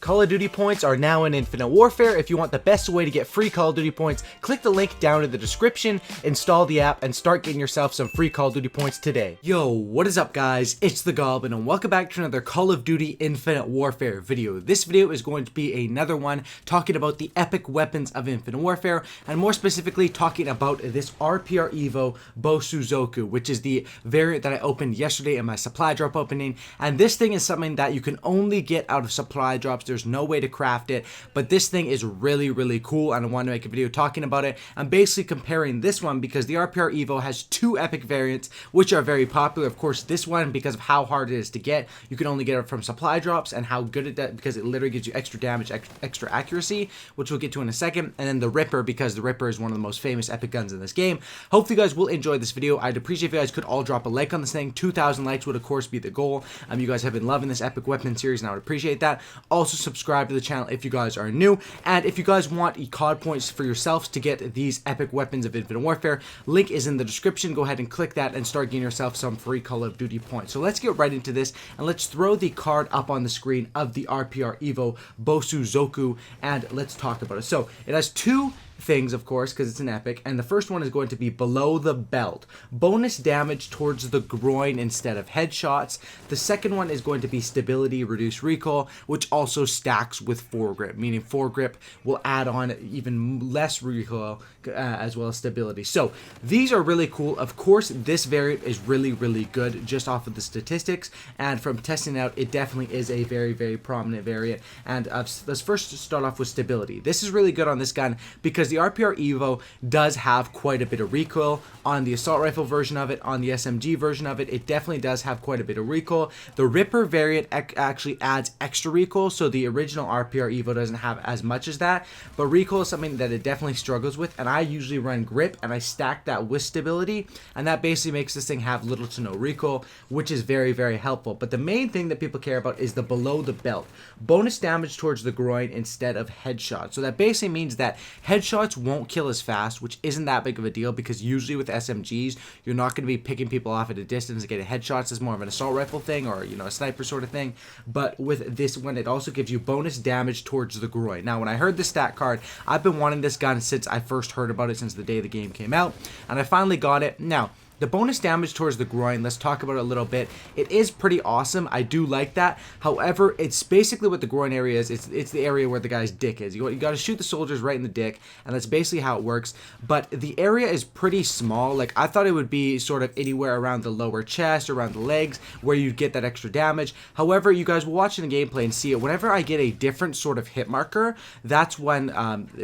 Call of Duty points are now in Infinite Warfare. If you want the best way to get free Call of Duty points, click the link down in the description, install the app, and start getting yourself some free Call of Duty points today. Yo, what is up guys? It's the Goblin, and welcome back to another Call of Duty Infinite Warfare video. This video is going to be another one talking about the epic weapons of Infinite Warfare, and more specifically talking about this Rpr Evo Bosozoku, which is the variant that I opened yesterday in my supply drop opening. And this thing is something that you can only get out of supply drops. There's no way to craft it, but this thing is really cool, and I want to make a video talking about it. I'm basically comparing this one because the Rpr Evo has two epic variants which are very popular. Of course, this one, because of how hard it is to get, you can only get it from supply drops, and how good it does because it literally gives you extra damage, extra accuracy, which we'll get to in a second. And then the Rpr, because the Rpr is one of the most famous epic guns in this game. Hopefully you guys will enjoy this video. I'd appreciate if you guys could all drop a like on this thing. 2,000 likes would of course be the goal. You guys have been loving this epic weapon series, and I would appreciate that. Also subscribe to the channel if you guys are new, and if you guys want COD points for yourselves to get these epic weapons of Infinite Warfare, link is in the description. Go ahead and click that and start getting yourself some free Call of Duty points. So let's get right into this, and let's throw the card up on the screen of the Rpr Evo Bosozoku, and let's talk about it. So it has two things, of course, because it's an epic, and the first one is going to be below the belt, bonus damage towards the groin instead of headshots. The second one is going to be stability, reduced recoil, which also stacks with foregrip, meaning foregrip will add on even less recoil as well as stability. So these are really cool. Of course, this variant is really good just off of the statistics, and from testing it out, it definitely is a very prominent variant. And let's first start off with stability. This is really good on this gun because the Rpr Evo does have quite a bit of recoil. On the assault rifle version of it, on the SMG version of it, it definitely does have quite a bit of recoil. The Rpr variant actually adds extra recoil, so the original Rpr Evo doesn't have as much as that, but recoil is something that it definitely struggles with, and I usually run grip, and I stack that with stability, and that basically makes this thing have little to no recoil, which is very helpful. But the main thing that people care about is the below the belt, bonus damage towards the groin instead of headshots. So that basically means that headshots won't kill as fast, which isn't that big of a deal because usually with SMGs you're not going to be picking people off at a distance and getting headshots. Is more of an assault rifle thing, or a sniper sort of thing. But with this one, it also gives you bonus damage towards the groin. Now when I heard the stat card, I've been wanting this gun since I first heard about it, since the day the game came out, and I finally got it. Now the bonus damage towards the groin, let's talk about it a little bit. It is pretty awesome. I do like that. However, it's basically what the groin area is. It's the area where the guy's dick is. You got to shoot the soldiers right in the dick, and that's basically how it works. But the area is pretty small. Like, I thought it would be sort of anywhere around the lower chest, around the legs, where you'd get that extra damage. However, you guys will watch in the gameplay and see it. Whenever I get a different sort of hit marker, that's when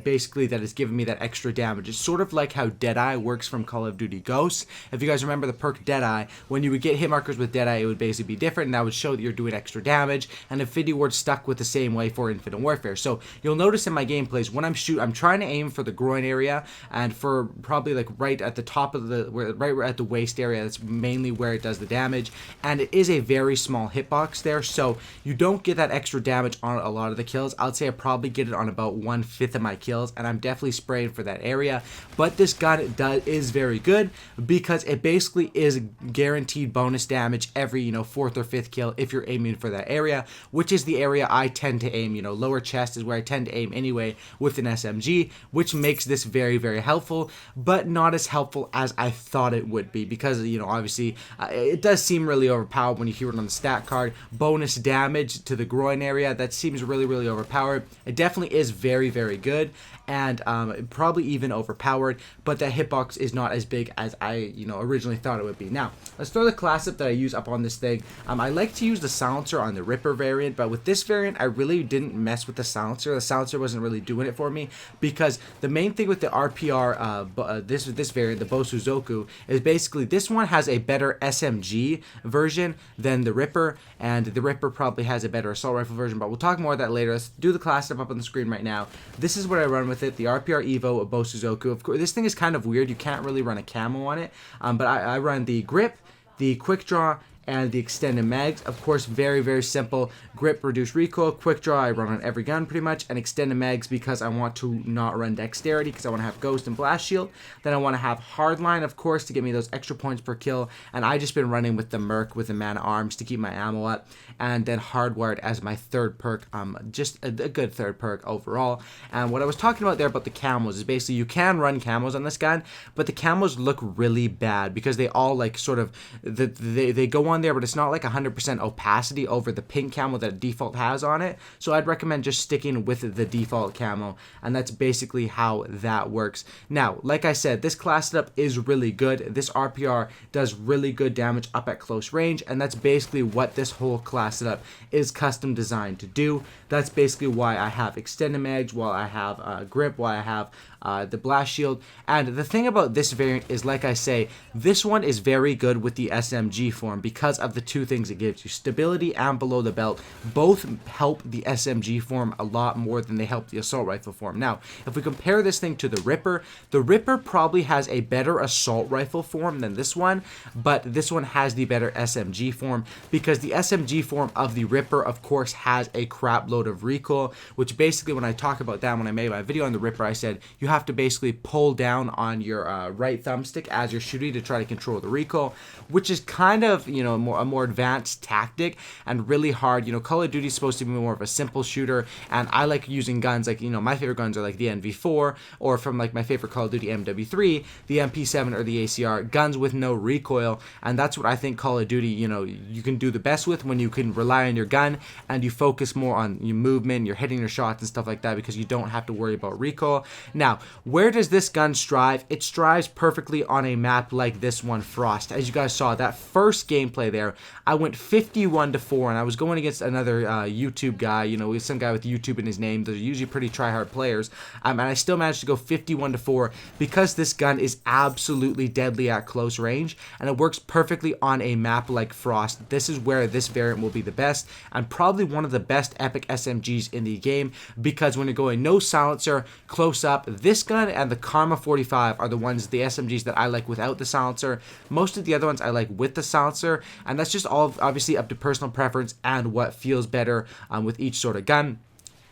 basically that is giving me that extra damage. It's sort of like how Deadeye works from Call of Duty Ghosts. If you guys remember the perk Deadeye, when you would get hit markers with Deadeye, it would basically be different, and that would show that you're doing extra damage, and Infinity Ward stuck with the same way for Infinite Warfare. So you'll notice in my gameplays, when I'm trying to aim for the groin area, and for probably like right at the top of right at the waist area. That's mainly where it does the damage, and it is a very small hitbox there, so you don't get that extra damage on a lot of the kills. I'd say I probably get it on about 1/5 of my kills, and I'm definitely spraying for that area. But this gun is very good because it basically is guaranteed bonus damage every 4th or 5th kill if you're aiming for that area, which is the area I tend to aim. Lower chest is where I tend to aim anyway with an SMG, which makes this very helpful, but not as helpful as I thought it would be, because obviously it does seem really overpowered when you hear it on the stat card. Bonus damage to the groin area, that seems really overpowered. It definitely is very good, and probably even overpowered, but that hitbox is not as big as I originally thought it would be. Now let's throw the class up that I use up on this thing. I like to use the silencer on the Rpr variant, but with this variant I really didn't mess with the silencer. The silencer wasn't really doing it for me, because the main thing with the Rpr this variant, the Bosozoku, is basically this one has a better SMG version than the Rpr, and the Rpr probably has a better assault rifle version, but we'll talk more of that later. Let's do the class up on the screen right now. This is what I run with it, the Rpr Evo Bosozoku. Of course, this thing is kind of weird. You can't really run a camo on it, but I run the grip, the quick draw, and the extended mags. Of course, very, very simple. Grip, reduce recoil, quick draw, I run on every gun pretty much, and extended mags because I want to not run dexterity, because I want to have ghost and blast shield. Then I want to have hardline, of course, to give me those extra points per kill, and I just been running with the Merc with the man at arms to keep my ammo up, and then hardwired as my third perk, just a good third perk overall. And what I was talking about there about the camos is basically you can run camos on this gun, but the camos look really bad because they all like sort of they go on there, but it's not like 100% opacity over the pink camo that default has on it. So I'd recommend just sticking with the default camo, and that's basically how that works. Now, like I said, this class setup is really good. This RPR does really good damage up at close range, and that's basically what this whole class setup is custom designed to do. That's basically why I have extended mags, why I have grip, why I have the blast shield. And the thing about this variant is, like I say, this one is very good with the SMG form because of the two things it gives you. Stability and below the belt both help the SMG form a lot more than they help the assault rifle form. Now, if we compare this thing to the Ripper probably has a better assault rifle form than this one, but this one has the better SMG form because the SMG form of the Ripper, of course, has a crap load of recoil, which basically, when I talk about that, when I made my video on the Ripper, I said you have to basically pull down on your right thumbstick as you're shooting to try to control the recoil, which is kind of, you know, a more advanced tactic and really hard. You know, Call of Duty is supposed to be more of a simple shooter, and I like using guns like, you know, my favorite guns are like the NV4, or from like my favorite Call of Duty MW3, the MP7 or the ACR, guns with no recoil. And that's what I think Call of Duty, you know, you can do the best with, when you can rely on your gun and you focus more on your movement, you're hitting your shots and stuff like that, because you don't have to worry about recoil. Now, where does this gun strive? It strives perfectly on a map like this one, Frost. As you guys saw, that first gameplay there, I went 51-4, and I was going against another YouTube guy, you know, some guy with YouTube in his name. They're usually pretty try-hard players, and I still managed to go 51-4 because this gun is absolutely deadly at close range, and it works perfectly on a map like Frost. This is where this variant will be the best, and probably one of the best epic SMGs in the game, because when you're going no silencer, close up, this gun and the Karma 45 are the ones, the SMGs that I like without the silencer. Most of the other ones I like with the silencer, and that's just all obviously up to personal preference and what feels better with each sort of gun.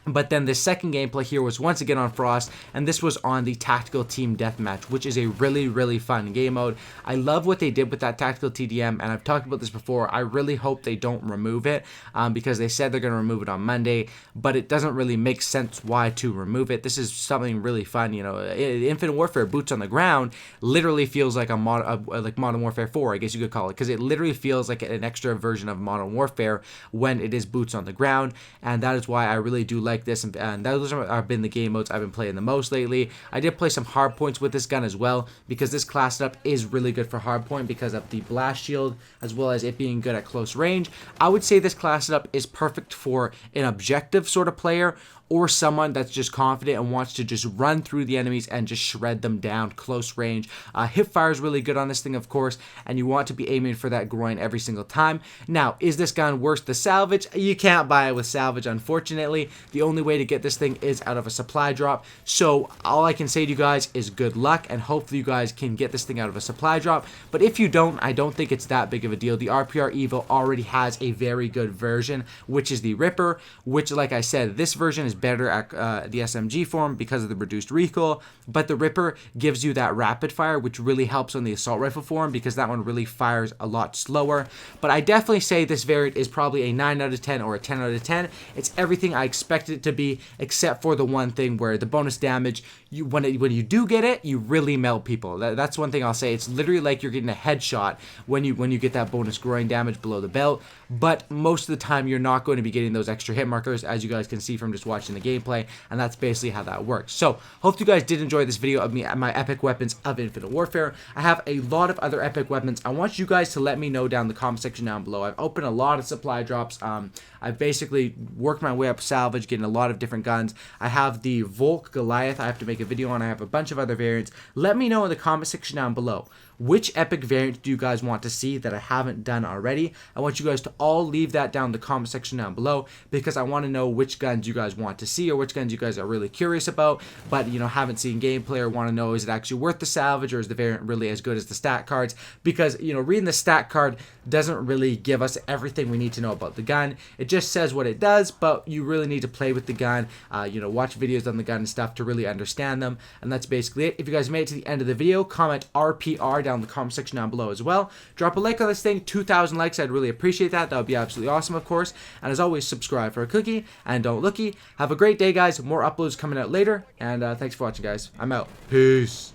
But then the second gameplay here was once again on Frost, and this was on the Tactical Team Deathmatch, which is a really, really fun game mode. I love what they did with that Tactical TDM, and I've talked about this before. I really hope they don't remove it, because they said they're going to remove it on Monday, but it doesn't really make sense why to remove it. This is something really fun, you know. Infinite Warfare Boots on the Ground literally feels like like Modern Warfare 4, I guess you could call it, because it literally feels like an extra version of Modern Warfare when it is boots on the ground, and that is why I really do like this, and those have been the game modes I've been playing the most lately. I did play some hard points with this gun as well, because this class setup is really good for hard point because of the blast shield, as well as it being good at close range. I would say this class setup is perfect for an objective sort of player, or someone that's just confident and wants to just run through the enemies and just shred them down close range. Hip fire is really good on this thing, of course, and you want to be aiming for that groin every single time. Now, is this gun worth the salvage? You can't buy it with salvage, unfortunately. The only way to get this thing is out of a supply drop. So all I can say to you guys is good luck, and hopefully you guys can get this thing out of a supply drop. But if you don't, I don't think it's that big of a deal. The Rpr Evo already has a very good version, which is the Ripper, which, like I said, this version is better at the SMG form because of the reduced recoil, but the Ripper gives you that rapid fire, which really helps on the assault rifle form, because that one really fires a lot slower. But I definitely say this variant is probably a 9 out of 10 or a 10 out of 10. It's everything I expected it to be, except for the one thing where the bonus damage, when you do get it, you really melt people. That's one thing I'll say. It's literally like you're getting a headshot when you get that bonus groin damage below the belt, but most of the time you're not going to be getting those extra hit markers, as you guys can see from just watching the gameplay, and that's basically how that works. So hope you guys did enjoy this video of me at my epic weapons of Infinite Warfare. I have a lot of other epic weapons. I want you guys to let me know down in the comment section down below. I've opened a lot of supply drops. I've basically worked my way up salvage, getting a lot of different guns. I have the Volk Goliath I have to make a video on. I have a bunch of other variants. Let me know in the comment section down below, which epic variant do you guys want to see that I haven't done already. I want you guys to all leave that down in the comment section down below, because I want to know which guns you guys want to see or which guns you guys are really curious about, but haven't seen gameplay or want to know, is it actually worth the salvage, or is the variant really as good as the stat cards? Because reading the stat card doesn't really give us everything we need to know about the gun. It just says what it does, but you really need to play with the gun, watch videos on the gun and stuff to really understand them. And that's basically it. If you guys made it to the end of the video, comment RPR down in the comment section down below as well. Drop a like on this thing. 2,000 likes, I'd really appreciate that. That would be absolutely awesome, of course. And as always, subscribe for a cookie and don't looky. Have a great day, guys. More uploads coming out later, and thanks for watching, guys. I'm out. Peace.